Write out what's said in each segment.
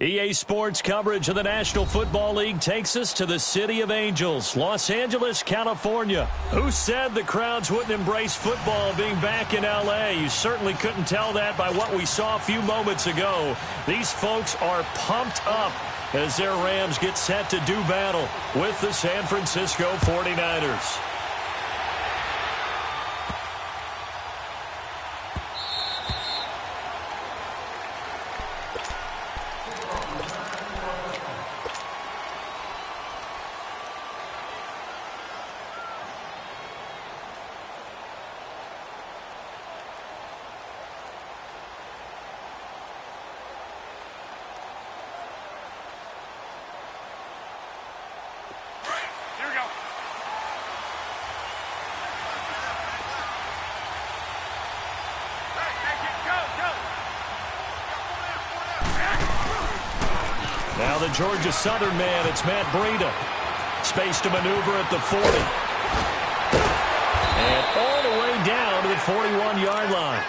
EA Sports coverage of the National Football League takes us to the City of Angels, Los Angeles, California. Who said the crowds wouldn't embrace football being back in L.A.? You certainly couldn't tell that by what we saw a few moments ago. These folks are pumped up as their Rams get set to do battle with the San Francisco 49ers. Now the Georgia Southern man, it's Matt Breida. Space to maneuver at the 40. And all the way down to the 41-yard line.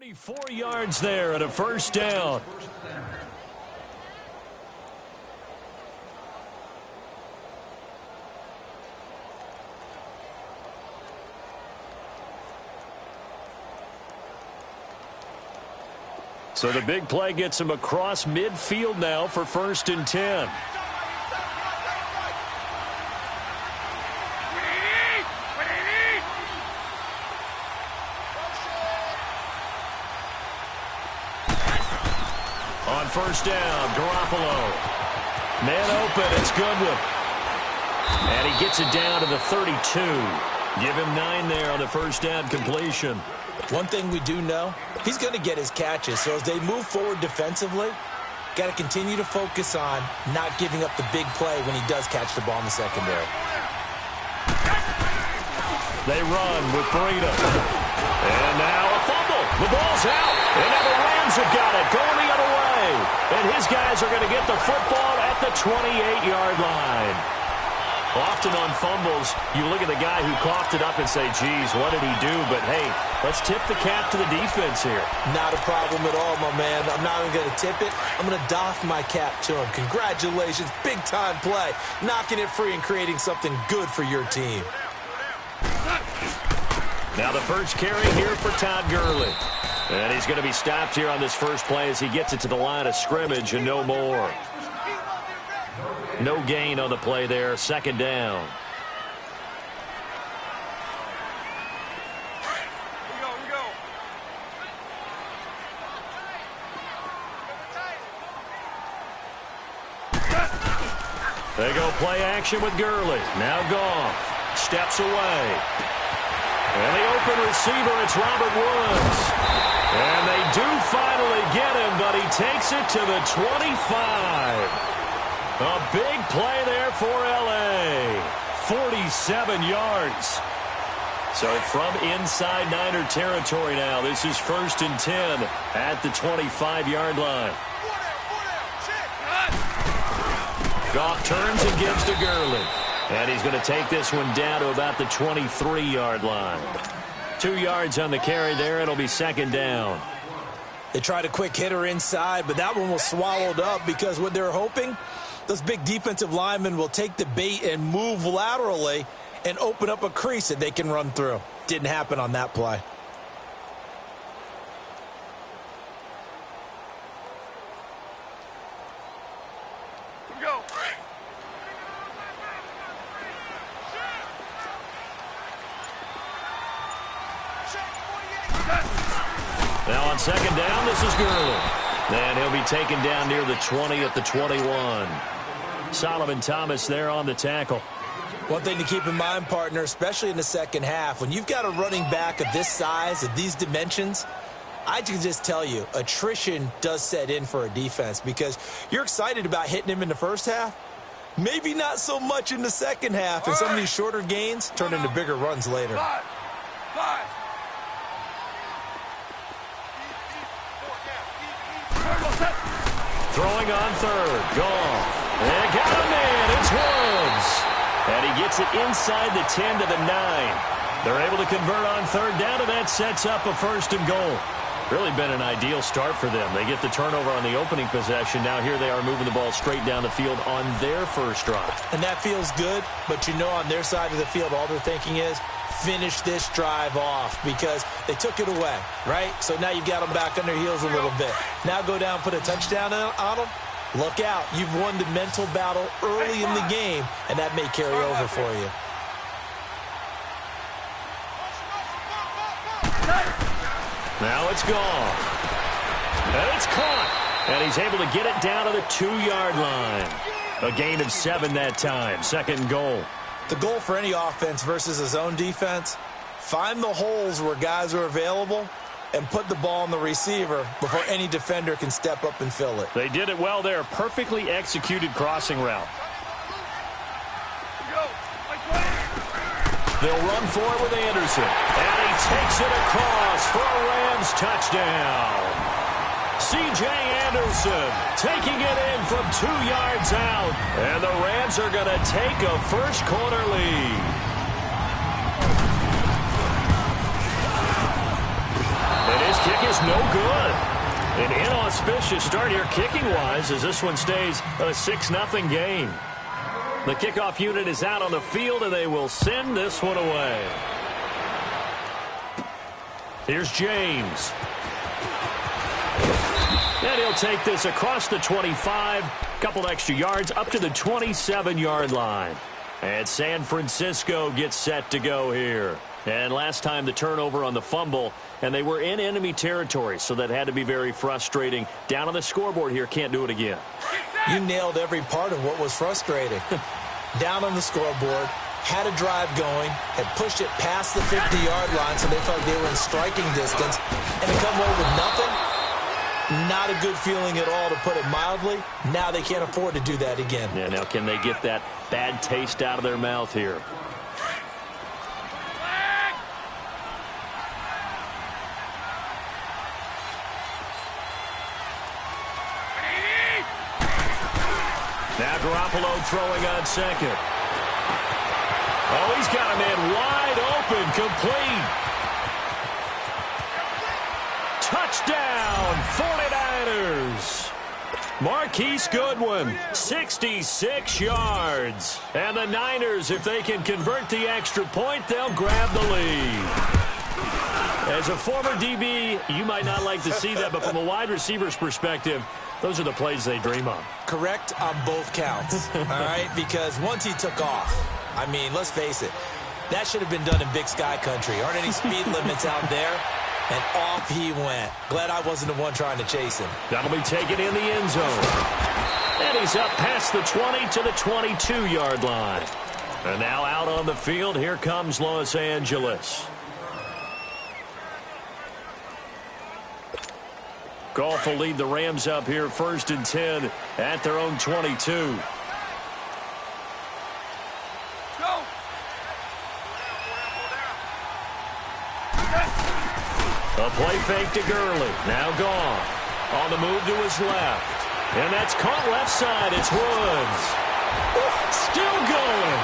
34 yards there at a first down. So the big play gets him across midfield now for 1st and 10. On 1st down, Garoppolo. Man open, it's Goodwin. And he gets it down to the 32. Give him 9 there on the 1st down completion. One thing we do know, he's going to get his catches. So as they move forward defensively, got to continue to focus on not giving up the big play when he does catch the ball in the secondary. They run with Breida. And now a fumble. The ball's out. And now the Rams have got it going the other way. And his guys are going to get the football at the 28-yard line. Often on fumbles, you look at the guy who coughed it up and say, geez, what did he do? But, hey, let's tip the cap to the defense here. Not a problem at all, my man. I'm not even going to tip it. I'm going to doff my cap to him. Congratulations. Big-time play. Knocking it free and creating something good for your team. Now the first carry here for Todd Gurley. And he's going to be stopped here on this first play as he gets it to the line of scrimmage and no more. No gain on the play there. 2nd down. They go play action with Gurley. Now Goff steps away. And the open receiver, it's Robert Woods. And they do finally get him, but he takes it to the 25. A big play there for L.A. 47 yards. So from inside Niner territory now, this is 1st and 10 at the 25-yard line. Goff turns and gives to Gurley. And he's going to take this one down to about the 23-yard line. 2 yards on the carry there. It'll be 2nd down. They tried a quick hitter inside, but that one was swallowed up because what they're hoping, those big defensive linemen will take the bait and move laterally and open up a crease that they can run through. Didn't happen on that play. Now on 2nd down, this is Gurley. And he'll be taken down near the 20 at the 21. Solomon Thomas there on the tackle. One thing to keep in mind, partner, especially in the second half, when you've got a running back of this size, of these dimensions, I can just tell you, attrition does set in for a defense because you're excited about hitting him in the first half. Maybe not so much in the second half, and some of these shorter gains turn into bigger runs later. Five. Throwing on third. Goff. And got him in. It's Woods. And he gets it inside the 10 to the 9. They're able to convert on third down, and that sets up a 1st and goal. Really been an ideal start for them. They get the turnover on the opening possession. Now here they are moving the ball straight down the field on their first drive. And that feels good, but you know on their side of the field, all they're thinking is, finish this drive off because they took it away, right? So now you've got them back on their heels a little bit. Now go down, put a touchdown on them. Look out. You've won the mental battle early in the game, and that may carry over for you. Now it's gone. And it's caught. And he's able to get it down to the 2-yard line. A gain of 7 that time. 2nd and goal. The goal for any offense versus a zone defense, find the holes where guys are available and put the ball on the receiver before any defender can step up and fill it. They did it well there. Perfectly executed crossing route. They'll run for it with Anderson. And he takes it across for a Rams touchdown. C.J. Anderson taking it in from 2 yards out. And the Rams are going to take a first-quarter lead. And his kick is no good. An inauspicious start here kicking-wise as this one stays a 6-0 game. The kickoff unit is out on the field, and they will send this one away. Here's James. And he'll take this across the 25, couple extra yards, up to the 27-yard line. And San Francisco gets set to go here. And last time the turnover on the fumble, and they were in enemy territory, so that had to be very frustrating. Down on the scoreboard here, can't do it again. You nailed every part of what was frustrating. Down on the scoreboard, had a drive going, had pushed it past the 50-yard line so they felt they were in striking distance, and to come away with nothing, not a good feeling at all, to put it mildly. Now they can't afford to do that again. Yeah, now can they get that bad taste out of their mouth here? Now Garoppolo throwing on second. Oh, he's got a man wide open, complete. Touchdown, 49ers. Marquise Goodwin, 66 yards. And the Niners, if they can convert the extra point, they'll grab the lead. As a former DB, you might not like to see that, but from a wide receiver's perspective, those are the plays they dream of. Correct on both counts, all right? Because once he took off, I mean, let's face it, that should have been done in Big Sky country. Aren't any speed limits out there? And off he went. Glad I wasn't the one trying to chase him. That'll be taken in the end zone. And he's up past the 20 to the 22-yard line. And now out on the field, here comes Los Angeles. Goff will lead the Rams up here 1st and 10 at their own 22. A play fake to Gurley. Now Goff on the move to his left. And that's caught left side. It's Woods. Still going.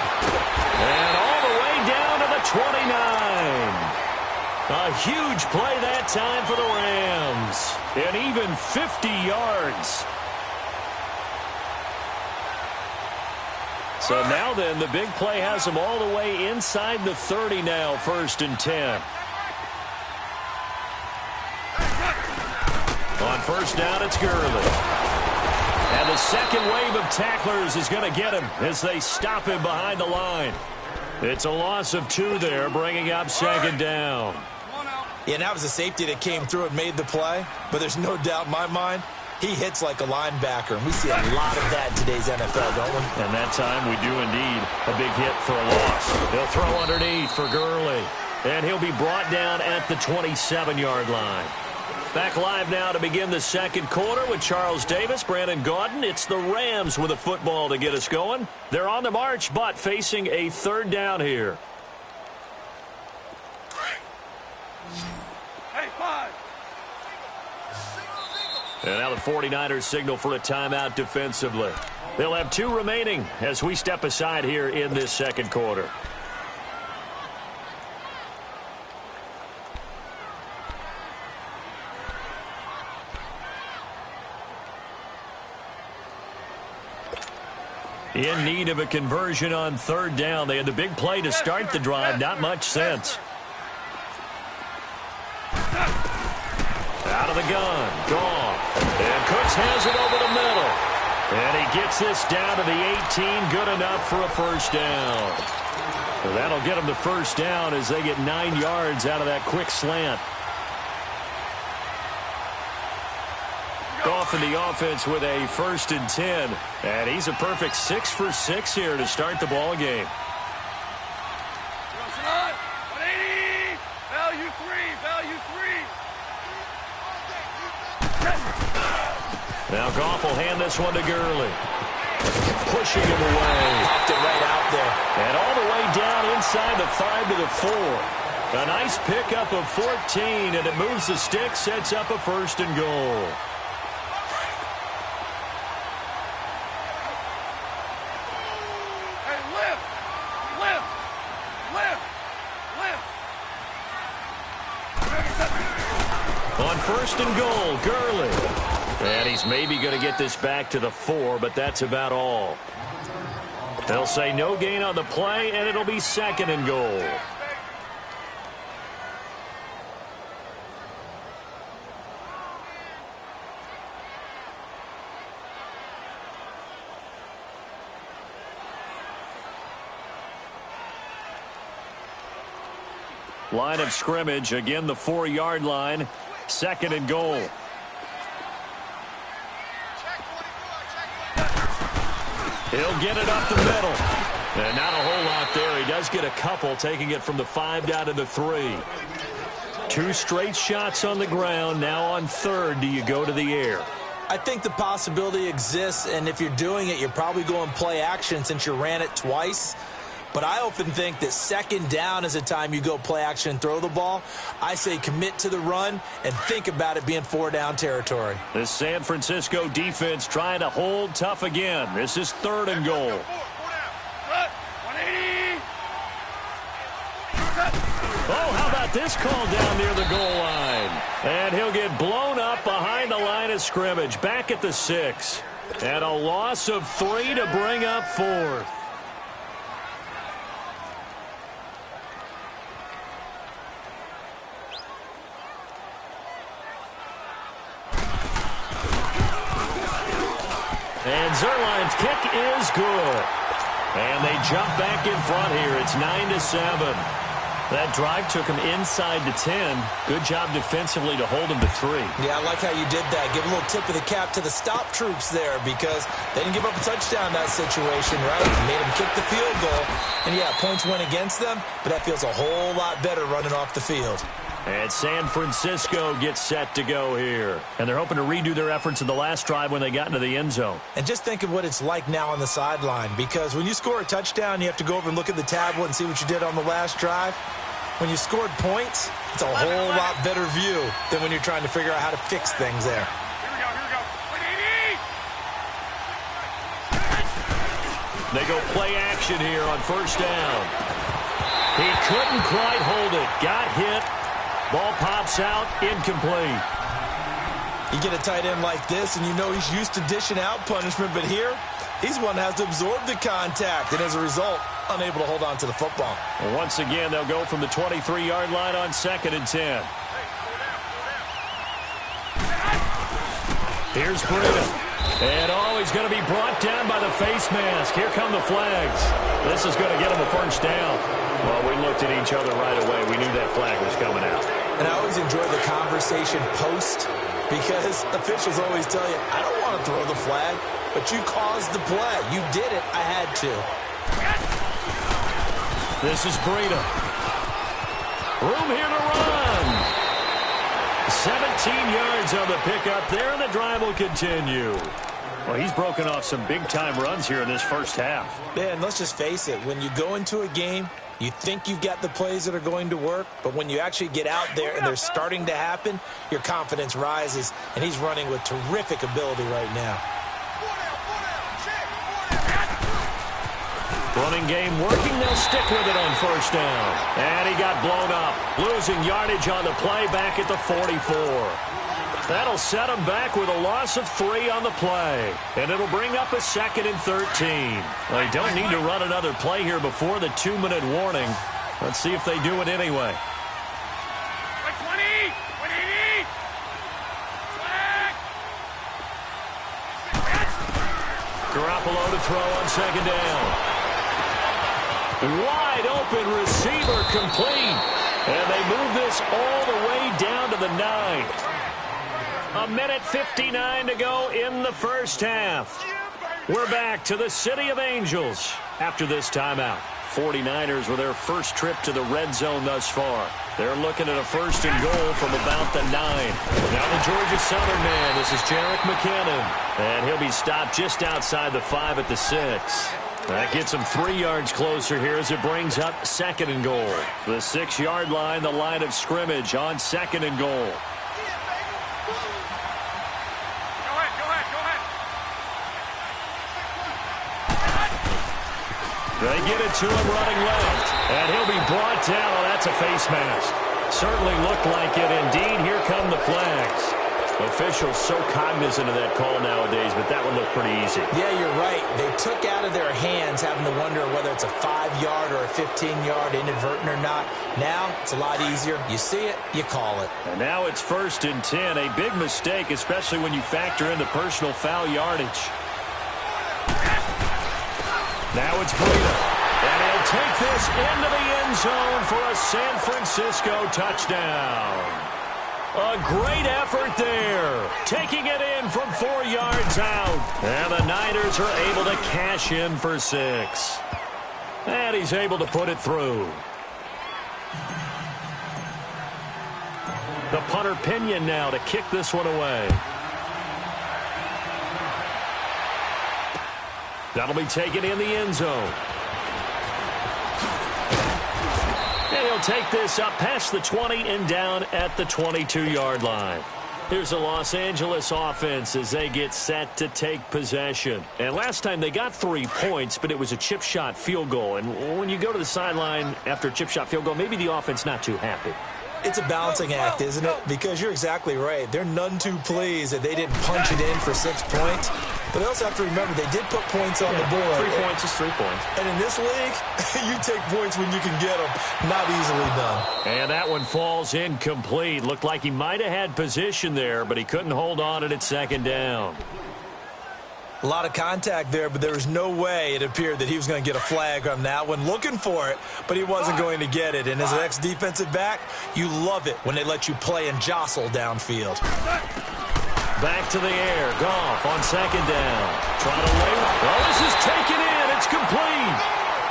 And all the way down to the 29. A huge play that time for the Rams. And even 50 yards. So now then, the big play has them all the way inside the 30 now, 1st and 10. On 1st down, it's Gurley. And the second wave of tacklers is going to get him as they stop him behind the line. It's a loss of 2 there, bringing up 2nd down. Yeah, and that was a safety that came through and made the play. But there's no doubt in my mind, he hits like a linebacker. And we see a lot of that in today's NFL, don't we? And that time we do indeed. A big hit for a loss. He'll throw underneath for Gurley. And he'll be brought down at the 27-yard line. Back live now to begin the 2nd quarter with Charles Davis, Brandon Gaudin. It's the Rams with a football to get us going. They're on the march, but facing a 3rd down here. And now the 49ers signal for a timeout defensively. They'll have 2 remaining as we step aside here in this second quarter. In need of a conversion on 3rd down. They had the big play to start the drive. Not much sense. Out of the gun. Goff. And Cooks has it over the middle. And he gets this down to the 18. Good enough for a first down. So that'll get them the first down as they get 9 yards out of that quick slant. Goff in the offense with a 1st and 10. And he's a perfect 6 for 6 here to start the ball game. Now Goff will hand this one to Gurley. Pushing him away. Popped it right out there. And all the way down inside the 5 to the 4. A nice pickup of 14, and it moves the stick, sets up a 1st and goal. On 1st and goal, Gurley. And he's maybe going to get this back to the 4, but that's about all. They'll say no gain on the play, and it'll be 2nd and goal. Line of scrimmage, again the 4-yard line. 2nd and goal. He'll get it up the middle. And not a whole lot there. He does get a couple, taking it from the 5 down to the 3. 2 straight shots on the ground. Now on 3rd, do you go to the air? I think the possibility exists, and if you're doing it, you're probably going play action since you ran it twice. But I often think that 2nd down is a time you go play action and throw the ball. I say commit to the run and think about it being 4-down territory. The San Francisco defense trying to hold tough again. This is 3rd and goal. Oh, how about this call down near the goal line? And he'll get blown up behind the line of scrimmage. Back at the 6. And a loss of 3 to bring up 4th. And Zerline's kick is good. And they jump back in front here. It's 9-7. That drive took him inside the 10. Good job defensively to hold him to 3. Yeah, I like how you did that. Give a little tip of the cap to the stop troops there because they didn't give up a touchdown in that situation, right? Made them kick the field goal. And, yeah, points went against them, but that feels a whole lot better running off the field. And San Francisco gets set to go here. And they're hoping to redo their efforts in the last drive when they got into the end zone. And just think of what it's like now on the sideline, because when you score a touchdown, you have to go over and look at the tablet and see what you did on the last drive. When you scored points, it's a whole lot better view than when you're trying to figure out how to fix things there. They go play action here on 1st down. He couldn't quite hold it. Got hit. Ball pops out, incomplete. You get a tight end like this, and you know he's used to dishing out punishment, but here, he's one that has to absorb the contact, and as a result, unable to hold on to the football. Well, once again, they'll go from the 23-yard line on 2nd and 10. Here's Breida. And, he's going to be brought down by the face mask. Here come the flags. This is going to get him a 1st down. Well, we looked at each other right away. We knew that flag was coming out. And I always enjoy the conversation post because officials always tell you, I don't want to throw the flag, but you caused the play. You did it. I had to. This is Breida. Room here to run. 17 yards on the pickup there, and the drive will continue. Well, he's broken off some big-time runs here in this first half. Yeah, and let's just face it. When you go into a game You think you've got the plays that are going to work, but when you actually get out there and they're starting to happen, your confidence rises, and he's running with terrific ability right now. Running game working. They'll stick with it on first down. And he got blown up. Losing yardage on the play back at the 44. That'll set him back with a loss of 3 on the play. And it'll bring up a 2nd and 13. They don't need to run another play here before the 2-minute warning. Let's see if they do it anyway. 20! 180! Garoppolo to throw on 2nd down. Wide open receiver complete. And they move this all the way down to the 9. 1:59 to go in the first half. We're back to the City of Angels after this timeout. 49ers with their first trip to the red zone thus far. They're looking at a 1st and goal from about the 9. Now the Georgia Southern man. This is Jerick McKinnon. And he'll be stopped just outside the 5 at the 6. That gets him 3 yards closer here as it brings up 2nd and goal. The 6-yard line, the line of scrimmage on 2nd and goal. They get it to him running left. And he'll be brought down. Oh, that's a face mask. Certainly looked like it. Indeed, here come the flags. Officials so cognizant of that call nowadays, but that one looked pretty easy. Yeah, you're right. They took out of their hands having to wonder whether it's a 5-yard or a 15-yard inadvertent or not. Now, it's a lot easier. You see it, you call it. And now it's 1st and 10. A big mistake, especially when you factor in the personal foul yardage. Now it's Breida. And he'll take this into the end zone for a San Francisco touchdown. A great effort there. Taking it in from 4 yards out. And the Niners are able to cash in for 6. And he's able to put it through. The punter Pinion now to kick this one away. That'll be taken in the end zone. And he'll take this up past the 20 and down at the 22-yard line. Here's the Los Angeles offense as they get set to take possession. And last time they got 3 points, but it was a chip shot field goal. And when you go to the sideline after a chip shot field goal, maybe the offense not too happy. It's a balancing act, isn't it? Because you're exactly right. They're none too pleased that they didn't punch it in for 6 points. But they also have to remember they did put points on the board. 3 points is 3 points. And in this league, you take points when you can get them. Not easily done. And that one falls incomplete. Looked like he might have had position there, but he couldn't hold on it at 2nd down. A lot of contact there, but there was no way it appeared that he was going to get a flag on that one. Looking for it, but he wasn't going to get it. And as an ex-defensive back, you love it when they let you play and jostle downfield. Back to the air. Goff on 2nd down. Trying to lay. Well, this is taken in. It's complete.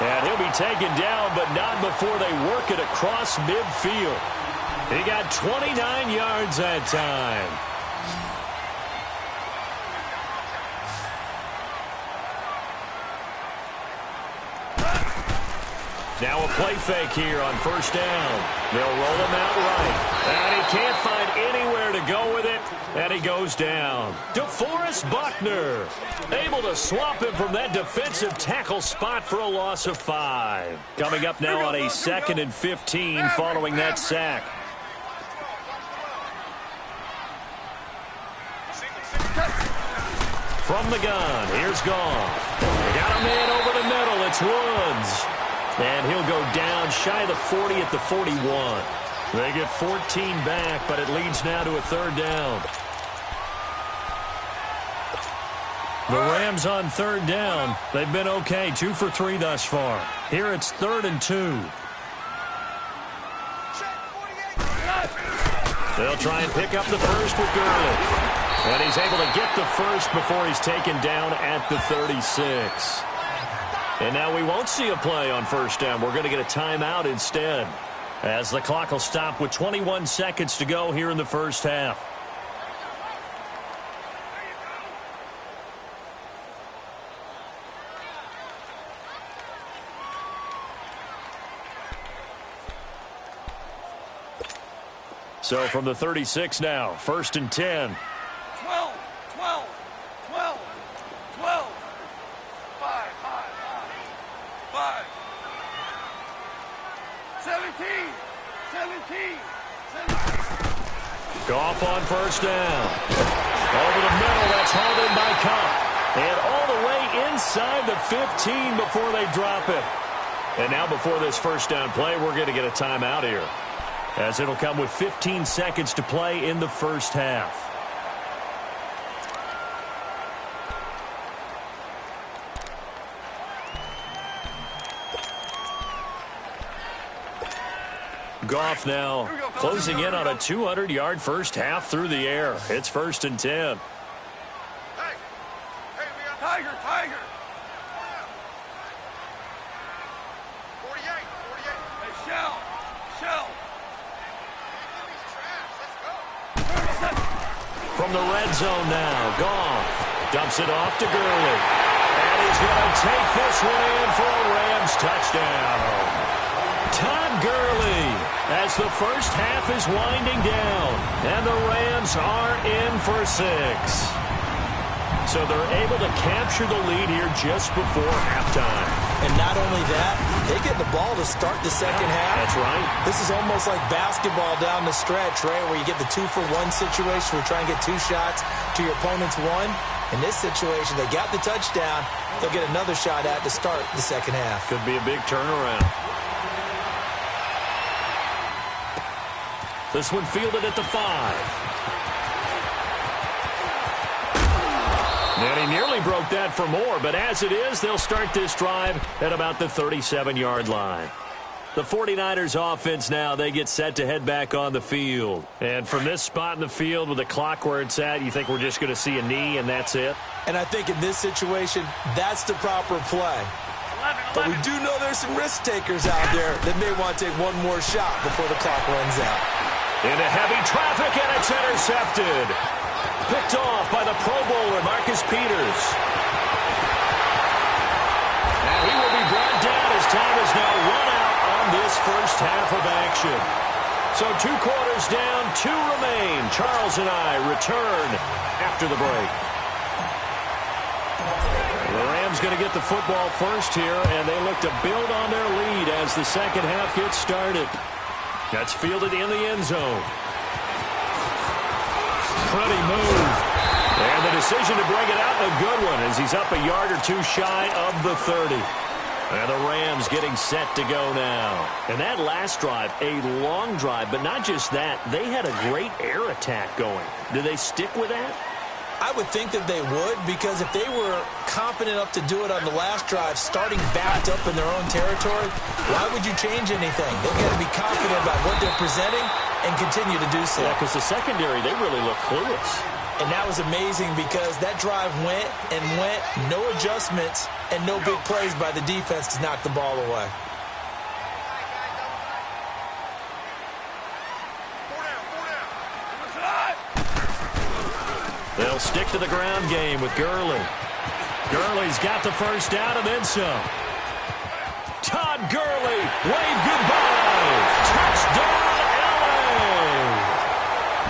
And he'll be taken down, but not before they work it across midfield. He got 29 yards that time. Now a play fake here on 1st down. They'll roll him out right. And he can't find anywhere to go with it. And he goes down. DeForest Buckner able to swap him from that defensive tackle spot for a loss of 5. Coming up now on a 2nd and 15 following that sack. From the gun, here's Goff. They got a man over the middle. It's Woods. And he'll go down shy of the 40 at the 41. They get 14 back, but it leads now to a 3rd down. The Rams on 3rd down. They've been okay, 2 for 3 thus far. Here it's 3rd and 2. They'll try and pick up the first with Gurley. And he's able to get the first before he's taken down at the 36. And now we won't see a play on 1st down. We're going to get a timeout instead, as the clock will stop with 21 seconds to go here in the first half. So from the 36 now, 1st and 10. 12, 12, 12, 12. 5, 5. 17, 17. Goff on 1st down. Over the middle, that's hauled in by Cup. And all the way inside the 15 before they drop it. And now before this 1st down play, we're going to get a timeout here, as it'll come with 15 seconds to play in the 1st half. Goff now closing in on a 200-yard 1st half through the air. It's 1st and 10. Hey, we got Tiger. 48. Hey, Shell. From the red zone now, Goff dumps it off to Gurley. And he's going to take this one in for a Rams touchdown. Todd Gurley, as the 1st half is winding down, and the Rams are in for 6. So they're able to capture the lead here just before halftime. And not only that, they get the ball to start the second half. That's right. This is almost like basketball down the stretch, right, where you get the 2-for-1 situation where you try and get 2 shots to your opponent's 1. In this situation, they got the touchdown. They'll get another shot at to start the second half. Could be a big turnaround. This one fielded at the 5. And he nearly broke that for more, but as it is, they'll start this drive at about the 37-yard line. The 49ers offense now, they get set to head back on the field. And from this spot in the field with the clock where it's at, you think we're just going to see a knee and that's it? And I think in this situation, that's the proper play. 11. But we do know there's some risk takers out there that may want to take one more shot before the clock runs out. Into heavy traffic, and it's intercepted. Picked off by the Pro Bowler, Marcus Peters. And he will be brought down as time is now run out on this 1st half of action. So 2 quarters down, 2 remain. Charles and I return after the break. The Rams going to get the football first here, and they look to build on their lead as the second half gets started. That's fielded in the end zone. Pretty move. And the decision to bring it out, a good one, as he's up a yard or 2 shy of the 30. And the Rams getting set to go now. And that last drive, a long drive, but not just that. They had a great air attack going. Do they stick with that? I would think that they would, because if they were confident enough to do it on the last drive, starting backed up in their own territory, why would you change anything? They've got to be confident about what they're presenting and continue to do so. Yeah, because the secondary, they really look clueless. And that was amazing because that drive went, no adjustments, and no big plays by the defense to knock the ball away. They'll stick to the ground game with Gurley. Gurley's got the 1st down and then some. Todd Gurley, wave goodbye. Touchdown, LA.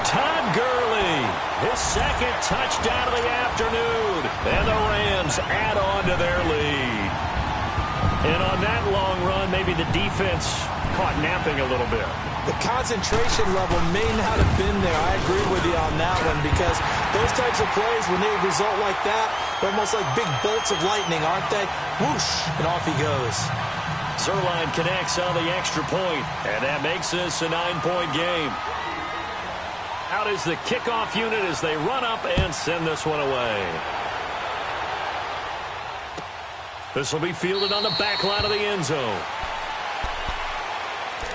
Todd Gurley, his 2nd touchdown of the afternoon. And the Rams add on to their lead. And on that long run, maybe the defense caught napping a little bit. The concentration level may not have been there. I agree with you on that one, because those types of plays, when they result like that, they're almost like big bolts of lightning, aren't they? Whoosh, and off he goes. Zerline connects on the extra point, and that makes this a 9-point game. Out is the kickoff unit as they run up and send this one away. This will be fielded on the back line of the end zone.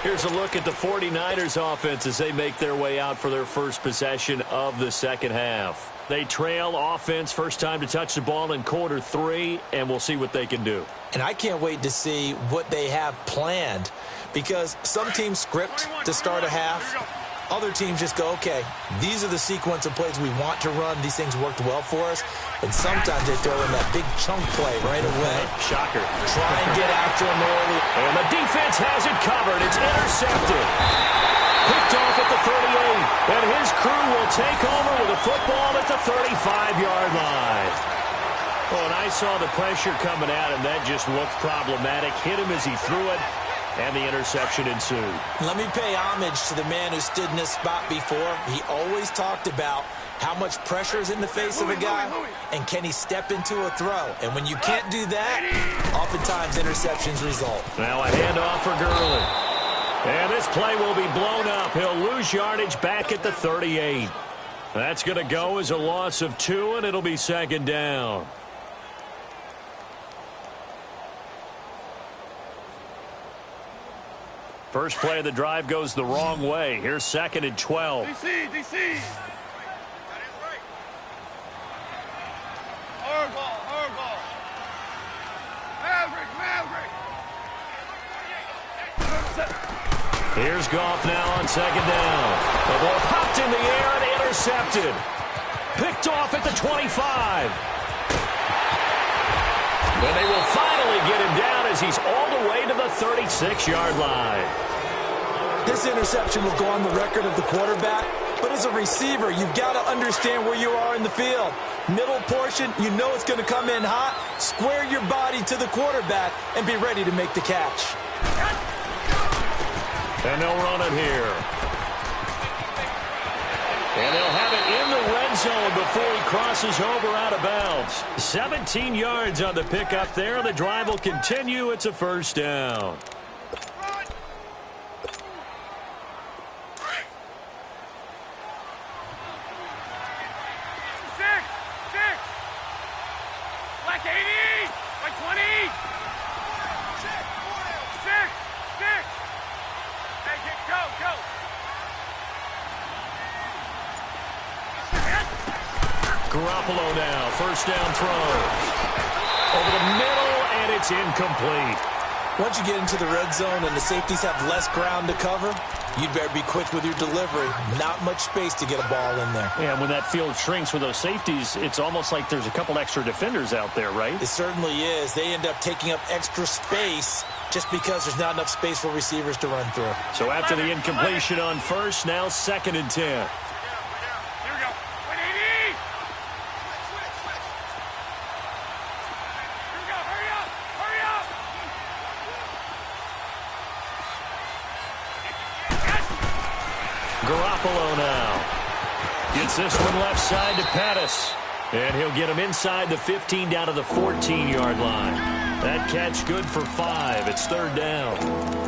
Here's a look at the 49ers offense as they make their way out for their first possession of the second half. They trail offense, first time to touch the ball in quarter 3, and we'll see what they can do. And I can't wait to see what they have planned, because some teams script to start a half. Other teams just go, okay, these are the sequence of plays we want to run. These things worked well for us. And sometimes they throw in that big chunk play right away. Shocker. Try and get after them early. And the defense has it covered. It's intercepted. Picked off at the 38, and his crew will take over with a football at the 35-yard line. Oh, and I saw the pressure coming at him. That just looked problematic. Hit him as he threw it, and the interception ensued. Let me pay homage to the man who stood in this spot before. He always talked about how much pressure is in the face of a guy, and can he step into a throw? And when you can't do that, oftentimes interceptions result. Now a handoff for Gurley. And this play will be blown up. He'll lose yardage back at the 38. That's going to go as a loss of 2, and it'll be second down. First play of the drive goes the wrong way. Here's 2nd and 12. DC. Hard ball. Maverick. Here's Goff now on 2nd down. The ball popped in the air and intercepted. Picked off at the 25. And they will finally get him down as he's all the way to the 36-yard line. This interception will go on the record of the quarterback, but as a receiver, you've got to understand where you are in the field. Middle portion, you know it's going to come in hot. Square your body to the quarterback and be ready to make the catch. And they'll run it here. And they'll have it in the red zone before he crosses over out of bounds. 17 yards on the pickup there. The drive will continue. It's a first down. Black 80, white 20. 6. Hey, go. Garoppolo now, first down throw. Over the middle, and it's incomplete. Once you get into the red zone and the safeties have less ground to cover, you'd better be quick with your delivery. Not much space to get a ball in there. Yeah, when that field shrinks with those safeties, it's almost like there's a couple extra defenders out there, right? It certainly is. They end up taking up extra space just because there's not enough space for receivers to run through. So after the incompletion on first, now 2nd and 10. Here we go. 180. Here we go. Hurry up. Garoppolo now. Gets this one left side to Pettis. And he'll get him inside the 15 down to the 14-yard line. That catch good for 5. It's 3rd down.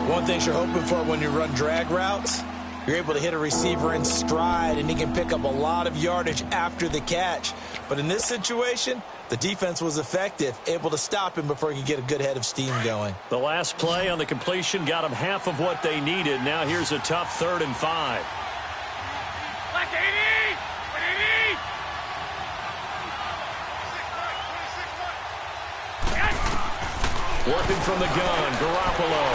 One thing you're hoping for when you run drag routes, you're able to hit a receiver in stride, and he can pick up a lot of yardage after the catch. But in this situation, the defense was effective, able to stop him before he could get a good head of steam going. The last play on the completion got him half of what they needed. Now here's a tough 3rd and 5. Black 80. 180. Working from the gun, Garoppolo.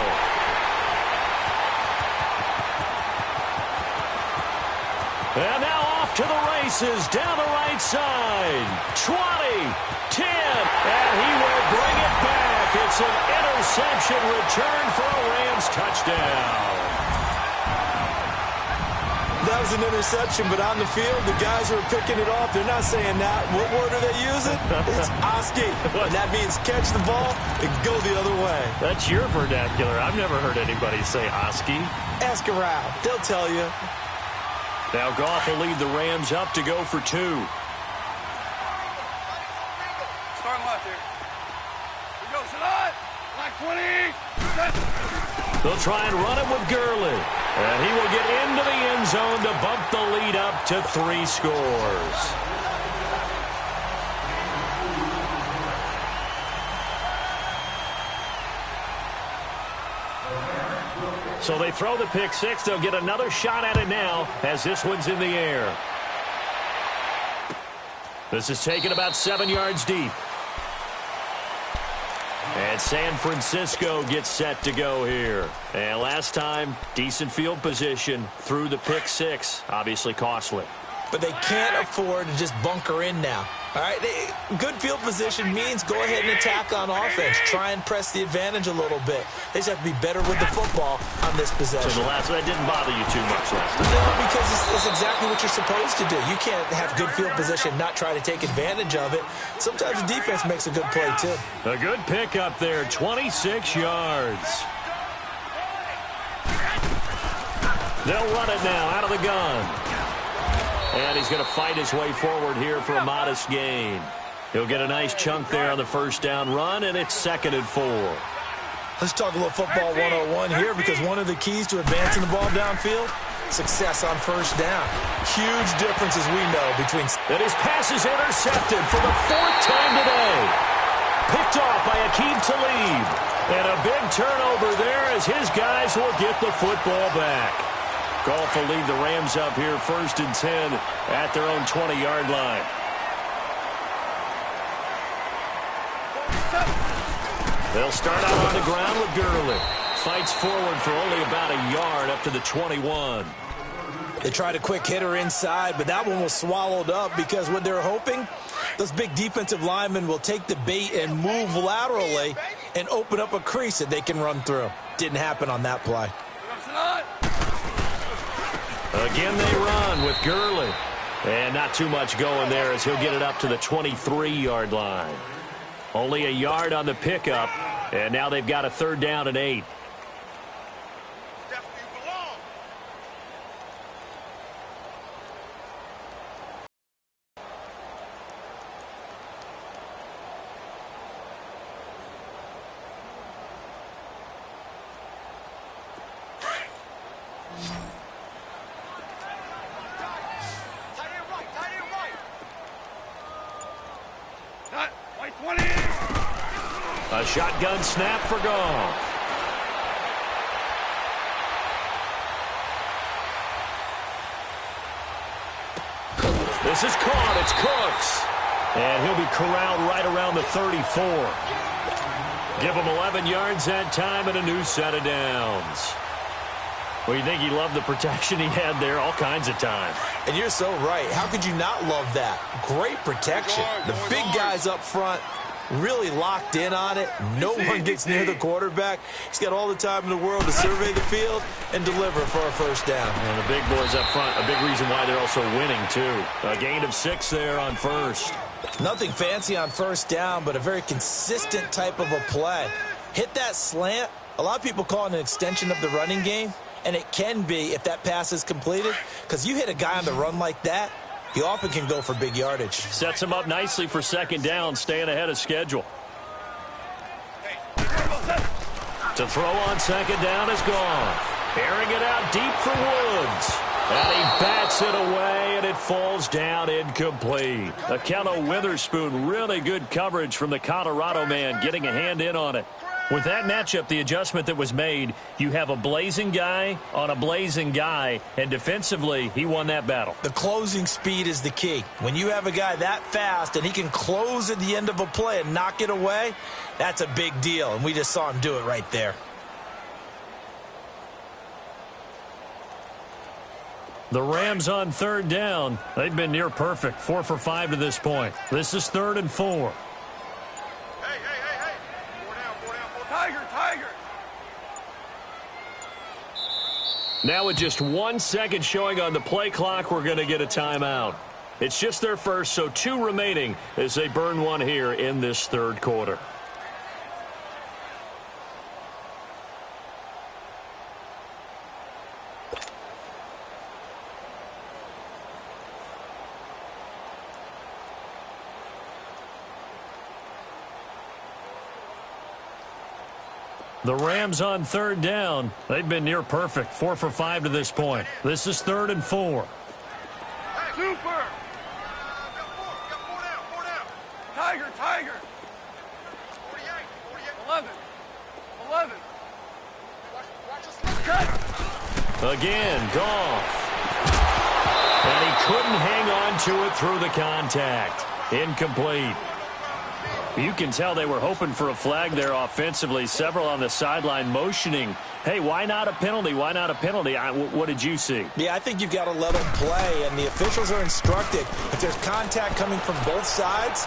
And now off to the races, down the right side. 20, 10, and he will bring it back. It's an interception return for a Rams touchdown. That was an interception, but on the field, the guys who are picking it off, they're not saying that. What word are they using? It's Oski. And that means catch the ball and go the other way. That's your vernacular. I've never heard anybody say Oski. Ask around. They'll tell you. Now Goff will lead the Rams up to go for 2. Starting left here. We go, Salat. Black 20. They'll try and run it with Gurley. And he will get into the end zone to bump the lead up to 3 scores. So they throw the pick 6. They'll get another shot at it now as this one's in the air. This is taken about 7 yards deep. And San Francisco gets set to go here. And last time, decent field position through the pick 6. Obviously costly. But they can't afford to just bunker in now. All right, good field position means go ahead and attack on offense. Try and press the advantage a little bit. They just have to be better with the football on this possession. So the last one, that didn't bother you too much last time. No, because it's exactly what you're supposed to do. You can't have good field position, not try to take advantage of it. Sometimes the defense makes a good play, too. A good pickup there, 26 yards. They'll run it now out of the gun. And he's going to fight his way forward here for a modest gain. He'll get a nice chunk there on the first down run, and it's 2nd and 4. Let's talk a little football 101 here, because one of the keys to advancing the ball downfield, success on first down. Huge difference, as we know, between... And his pass is intercepted for the 4th time today. Picked off by Aqib Talib. And a big turnover there as his guys will get the football back. Goff will lead the Rams up here 1st and 10 at their own 20-yard line. They'll start out on the ground with Gurley. Fights forward for only about a yard up to the 21. They tried a quick hitter inside, but that one was swallowed up because what they're hoping, those big defensive linemen will take the bait and move laterally and open up a crease that they can run through. Didn't happen on that play. Again, they run with Gurley. And not too much going there as he'll get it up to the 23-yard line. Only a yard on the pickup, and now they've got a 3rd down and 8. A shotgun snap for Goff. This is caught. It's Cooks. And he'll be corralled right around the 34. Give him 11 yards that time and a new set of downs. Well, you think he loved the protection he had there all kinds of time. And you're so right. How could you not love that? Great protection. The big guys up front really locked in on it. No one gets near the quarterback. He's got all the time in the world to survey the field and deliver for a first down. And the big boys up front, a big reason why they're also winning, too. A gain of 6 there on first. Nothing fancy on first down, but a very consistent type of a play. Hit that slant. A lot of people call it an extension of the running game, and it can be if that pass is completed, because you hit a guy on the run like that, he often can go for big yardage. Sets him up nicely for 2nd down, staying ahead of schedule. To throw on 2nd down is gone. Airing it out deep for Woods. And he bats it away, and it falls down incomplete. Akello Witherspoon, really good coverage from the Colorado man, getting a hand in on it. With that matchup, the adjustment that was made, you have a blazing guy on a blazing guy, and defensively, he won that battle. The closing speed is the key. When you have a guy that fast and he can close at the end of a play and knock it away, that's a big deal, and we just saw him do it right there. The Rams on 3rd down. They've been near perfect, 4 for 5 to this point. This is 3rd and 4. Now with just 1 second showing on the play clock, we're going to get a timeout. It's just their first, so 2 remaining as they burn one here in this 3rd quarter. The Rams on 3rd down. They've been near perfect, 4 for 5 to this point. This is 3rd and 4. Super! Four down. Tiger! 48, 11. Watch us. Cut! Again, Goff. And he couldn't hang on to it through the contact. Incomplete. You can tell they were hoping for a flag there offensively. Several on the sideline motioning, hey, why not a penalty? Why not a penalty? What did you see? Yeah, I think you've got to let them play, and the officials are instructed. If there's contact coming from both sides,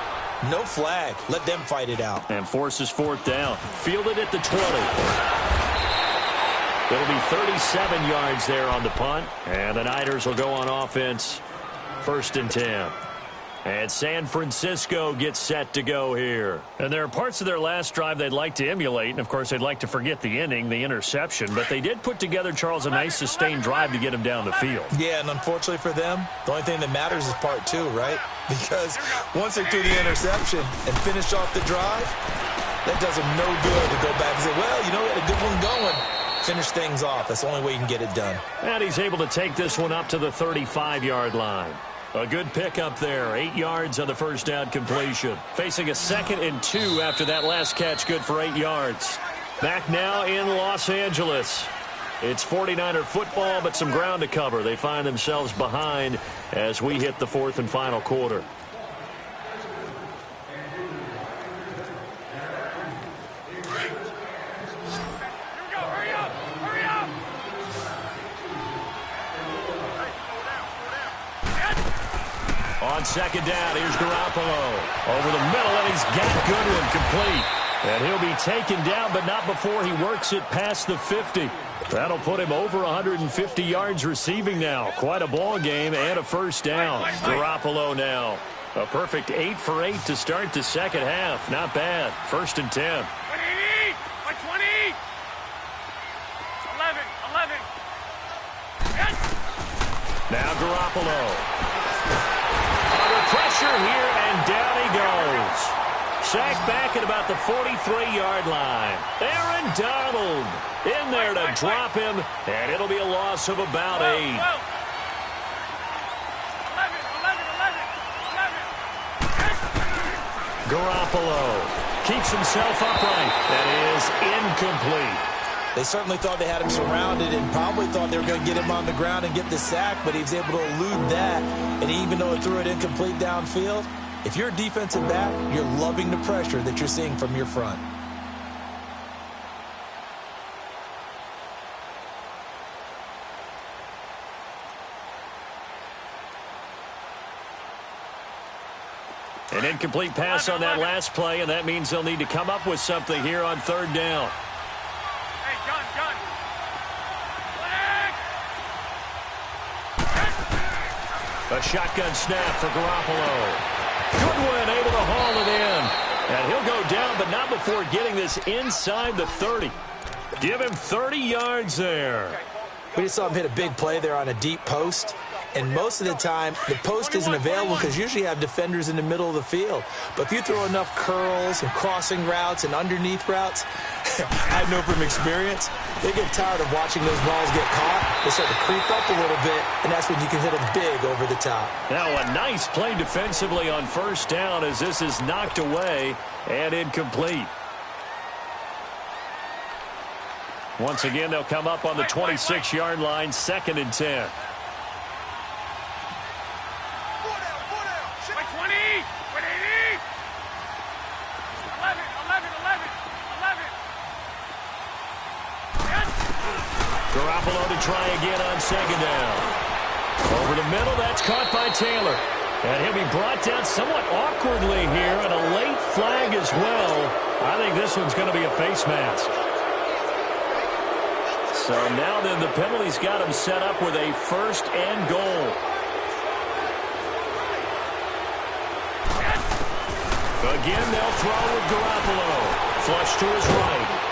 no flag. Let them fight it out. And forces fourth down. Fielded at the 20. It'll be 37 yards there on the punt, and the Niners will go on offense. 1st and 10. And San Francisco gets set to go here. And there are parts of their last drive they'd like to emulate. And, of course, they'd like to forget the inning, the interception. But they did put together, Charles, a nice sustained drive to get him down the field. Yeah, and unfortunately for them, the only thing that matters is part 2, right? Because once they threw the interception and finished off the drive, that does them no good to go back and say, well, you know, we had a good one going. Finish things off. That's the only way you can get it done. And he's able to take this one up to the 35-yard line. A good pickup there. 8 yards on the first down completion. Facing a 2nd and 2 after that last catch, good for 8 yards. Back now in Los Angeles. It's 49er football, but some ground to cover. They find themselves behind as we hit the 4th and final quarter. On 2nd down, here's Garoppolo. Over the middle, and he's got Goodwin complete. And he'll be taken down, but not before he works it past the 50. That'll put him over 150 yards receiving now. Quite a ball game and a first down. Garoppolo now. A perfect 8 for 8 to start the second half. Not bad. 1st and 10. 20! By 20! 11! Yes! Now Garoppolo. Pressure here, and down he goes. Sacked back at about the 43-yard line. Aaron Donald in there to drop him, and it'll be a loss of about 8. 11. Garoppolo keeps himself upright. That is incomplete. They certainly thought they had him surrounded and probably thought they were going to get him on the ground and get the sack, but he was able to elude that. And even though he threw it incomplete downfield, if you're a defensive back, you're loving the pressure that you're seeing from your front. An incomplete pass on that last play, and that means they'll need to come up with something here on 3rd down. Gun. A shotgun snap for Garoppolo. Goodwin able to haul it in. And he'll go down, but not before getting this inside the 30. Give him 30 yards there. We just saw him hit a big play there on a deep post. And most of the time, the post isn't available because usually you have defenders in the middle of the field. But if you throw enough curls and crossing routes and underneath routes, I know from experience, they get tired of watching those balls get caught. They start to creep up a little bit, and that's when you can hit them big over the top. Now a nice play defensively on 1st down as this is knocked away and incomplete. Once again, they'll come up on the 26-yard line, 2nd and 10. Garoppolo to try again on 2nd down. Over the middle, that's caught by Taylor. And he'll be brought down somewhat awkwardly here, and a late flag as well. I think this one's going to be a face mask. So now then the penalty's got him set up with a 1st and goal. Again, they'll throw with Garoppolo. Flush to his right.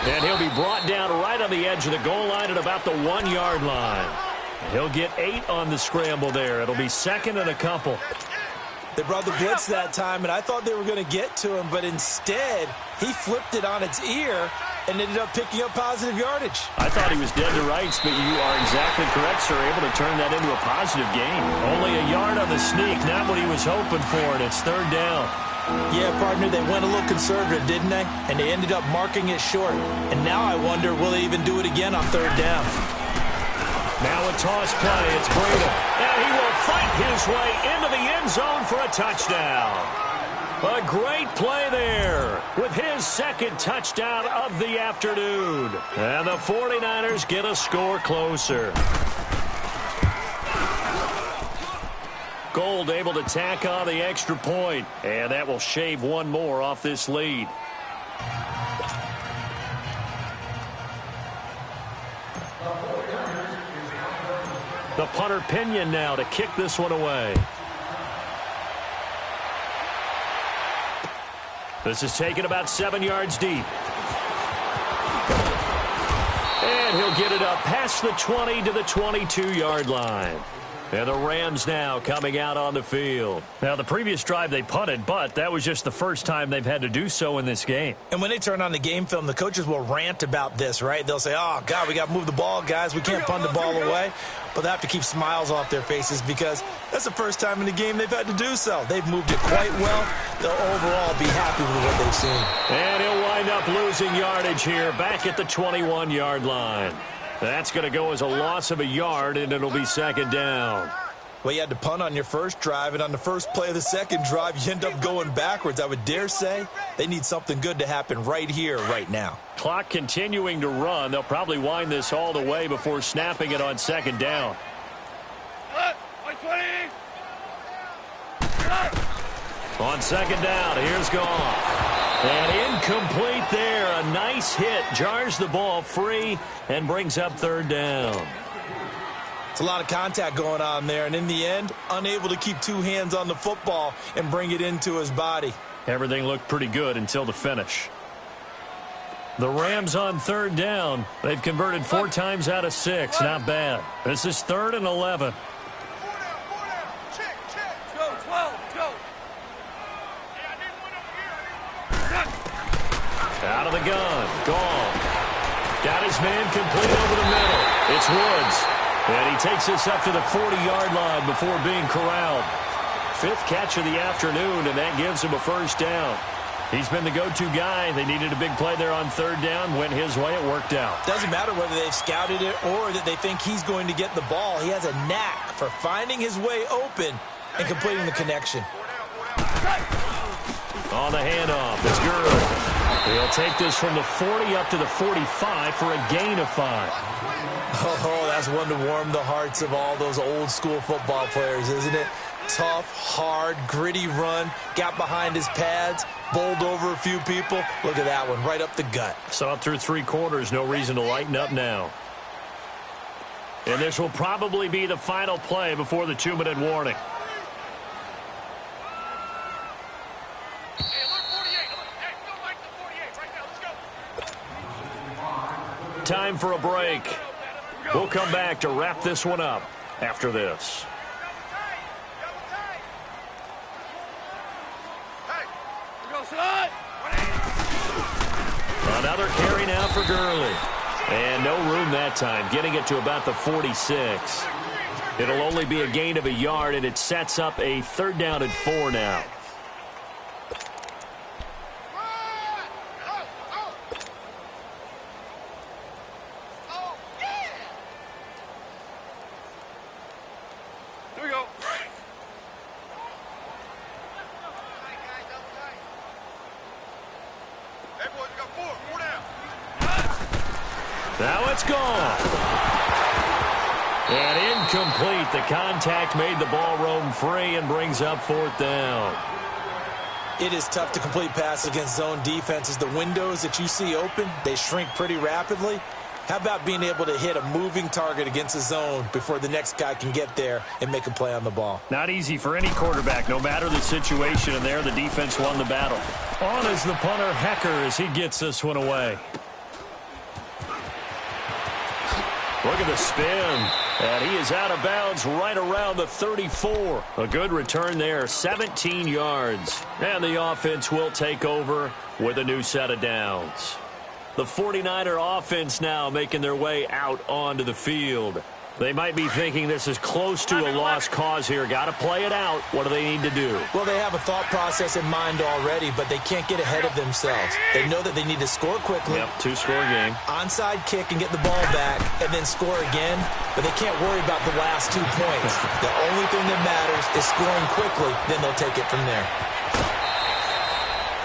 And he'll be brought down right on the edge of the goal line at about the 1-yard line. He'll get 8 on the scramble there. It'll be 2nd and a couple. They brought the blitz that time, and I thought they were going to get to him, but instead he flipped it on its ear and ended up picking up positive yardage. I thought he was dead to rights, but you are exactly correct, sir. Able to turn that into a positive gain. Only a yard on the sneak, not what he was hoping for, and it's 3rd down. Yeah, partner, they went a little conservative, didn't they? And they ended up marking it short. And now I wonder, will they even do it again on 3rd down? Now a toss play. It's Breda. And he will fight his way into the end zone for a touchdown. A great play there with his second touchdown of the afternoon. And the 49ers get a score closer. Gold able to tack on the extra point, and that will shave one more off this lead. The punter Pinion now to kick this one away. This is taken about 7 yards deep. And he'll get it up past the 20 to the 22-yard line. And the Rams now coming out on the field. Now, the previous drive they punted, but that was just the first time they've had to do so in this game. And when they turn on the game film, the coaches will rant about this, right? They'll say, oh, God, we got to move the ball, guys. We can't punt the ball away. But they have to keep smiles off their faces because that's the first time in the game they've had to do so. They've moved it quite well. They'll overall be happy with what they've seen. And he'll wind up losing yardage here back at the 21-yard line. That's going to go as a loss of a yard, and it'll be second down. Well, you had to punt on your first drive, and on the first play of the second drive, you end up going backwards. I would dare say they need something good to happen right here, right now. Clock continuing to run. They'll probably wind this all the way before snapping it on second down. On second down, here's Goff. And incomplete there. A nice hit. Jars the ball free and brings up third down. It's a lot of contact going on there, and in the end, unable to keep two hands on the football and bring it into his body. Everything looked pretty good until the finish. The Rams on third down. They've converted 4 times out of 6. Not bad. This is 3rd and 11. Out of the gun. Goff. Got his man complete over the middle. It's Woods. And he takes this up to the 40-yard line before being corralled. 5th catch of the afternoon, and that gives him a first down. He's been the go-to guy. They needed a big play there on third down. Went his way. It worked out. Doesn't matter whether they've scouted it or that they think he's going to get the ball. He has a knack for finding his way open and completing the connection. On the handoff, it's Gurley. He'll take this from the 40 up to the 45 for a gain of 5. Oh, that's one to warm the hearts of all those old-school football players, isn't it? Tough, hard, gritty run, got behind his pads, bowled over a few people. Look at that one, right up the gut. Saw it through 3 quarters, no reason to lighten up now. And this will probably be the final play before the 2-minute warning. Time for a break. We'll come back to wrap this one up after this. Another carry now for Gurley. And no room that time, getting it to about the 46. It'll only be a gain of a yard, and it sets up a 3rd down and 4 now. Now it's gone. And incomplete. The contact made the ball roam free and brings up 4th down. It is tough to complete passes against zone defenses. The windows that you see open, they shrink pretty rapidly. How about being able to hit a moving target against a zone before the next guy can get there and make a play on the ball? Not easy for any quarterback, no matter the situation. And there, the defense won the battle. On is the punter, Hecker, as he gets this one away. Look at the spin. And he is out of bounds right around the 34. A good return there, 17 yards. And the offense will take over with a new set of downs. The 49er offense now making their way out onto the field. They might be thinking this is close to a lost cause here. Got to play it out. What do they need to do? Well, they have a thought process in mind already, but they can't get ahead of themselves. They know that they need to score quickly. Yep, 2-score game. Onside kick and get the ball back and then score again, but they can't worry about the last 2 points. The only thing that matters is scoring quickly, then they'll take it from there.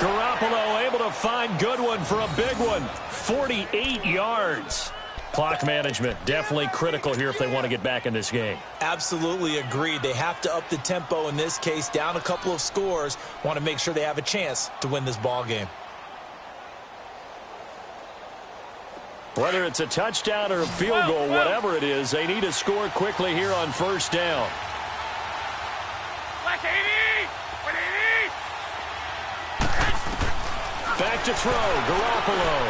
Garoppolo able to find Goodwin for a big one. 48 yards. Clock management definitely critical here if they want to get back in this game. Absolutely agreed. They have to up the tempo in this case, down a couple of scores. Want to make sure they have a chance to win this ball game. Whether it's a touchdown or a field goal, whatever it is, they need to score quickly here on first down. Back to throw, Garoppolo.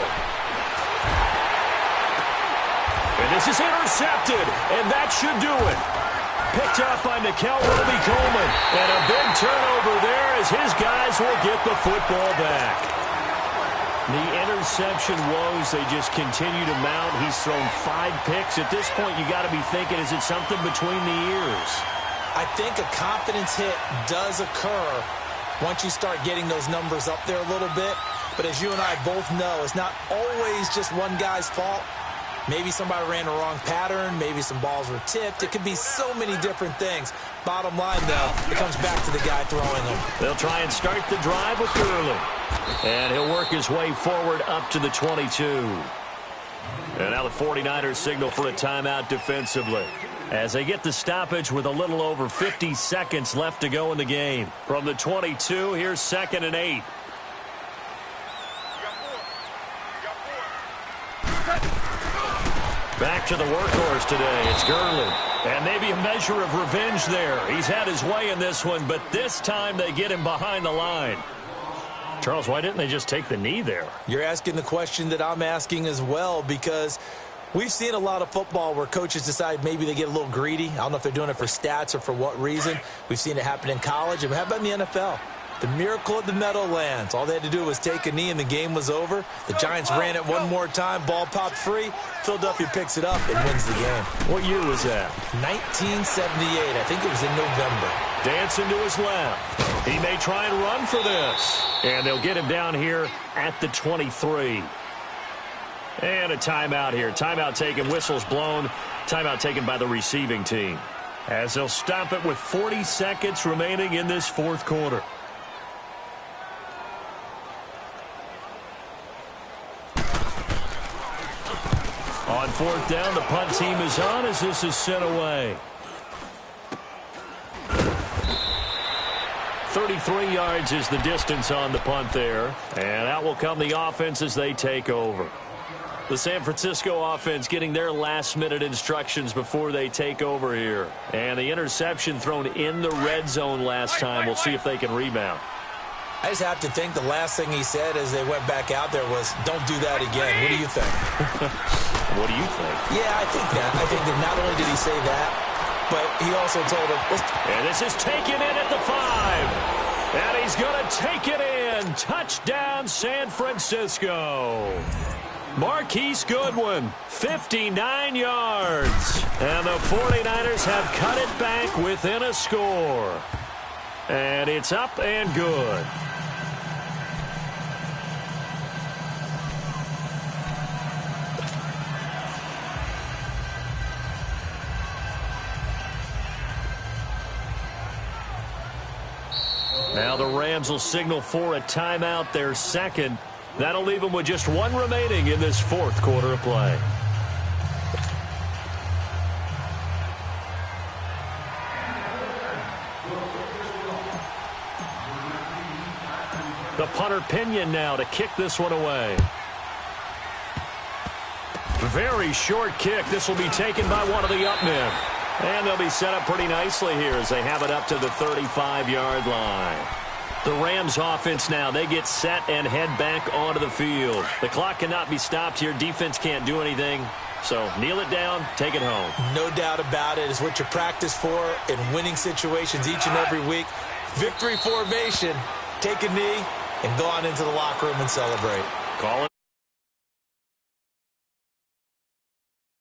And this is intercepted, and that should do it. Picked up by Nickel Roby-Coleman. And a big turnover there as his guys will get the football back. The interception woes, they just continue to mount. He's thrown 5 picks. At this point, you got to be thinking, is it something between the ears? I think a confidence hit does occur once you start getting those numbers up there a little bit. But as you and I both know, it's not always just one guy's fault. Maybe somebody ran the wrong pattern. Maybe some balls were tipped. It could be so many different things. Bottom line, though, it comes back to the guy throwing them. They'll try and start the drive with Gurley. And he'll work his way forward up to the 22. And now the 49ers signal for a timeout defensively, as they get the stoppage with a little over 50 seconds left to go in the game. From the 22, here's 2nd and 8. Back to the workhorse today. It's Gurley. And maybe a measure of revenge there. He's had his way in this one, but this time they get him behind the line. Charles, why didn't they just take the knee there? You're asking the question that I'm asking as well, because we've seen a lot of football where coaches decide maybe they get a little greedy. I don't know if they're doing it for stats or for what reason. We've seen it happen in college. And how about in the NFL? The miracle of the Meadowlands. All they had to do was take a knee and the game was over. The Giants ran it one more time. Ball popped free. Philadelphia picks it up and wins the game. What year was that? 1978. I think it was in November. Dancing to his left. He may try and run for this. And they'll get him down here at the 23. And a timeout here. Timeout taken. Whistles blown. Timeout taken by the receiving team, as they'll stop it with 40 seconds remaining in this fourth quarter. On 4th down, the punt team is on as this is sent away. 33 yards is the distance on the punt there. And out will come the offense as they take over. The San Francisco offense getting their last-minute instructions before they take over here. And the interception thrown in the red zone last time. We'll see if they can rebound. I just have to think the last thing he said as they went back out there was, don't do that again. What do you think? What do you think? Yeah, I think that. I think that not only did he say that, but he also told him. And this is taken in at the 5. And he's going to take it in. Touchdown, San Francisco. Marquise Goodwin, 59 yards. And the 49ers have cut it back within a score. And it's up and good. Now the Rams will signal for a timeout, their second. That'll leave them with just 1 remaining in this fourth quarter of play. The punter Pinion now to kick this one away. Very short kick. This will be taken by one of the up men. And they'll be set up pretty nicely here as they have it up to the 35-yard line. The Rams offense now, they get set and head back onto the field. The clock cannot be stopped here. Defense can't do anything. So kneel it down, take it home. No doubt about it. It's what you practice for in winning situations each and every week. Victory formation. Take a knee and go on into the locker room and celebrate. Call it.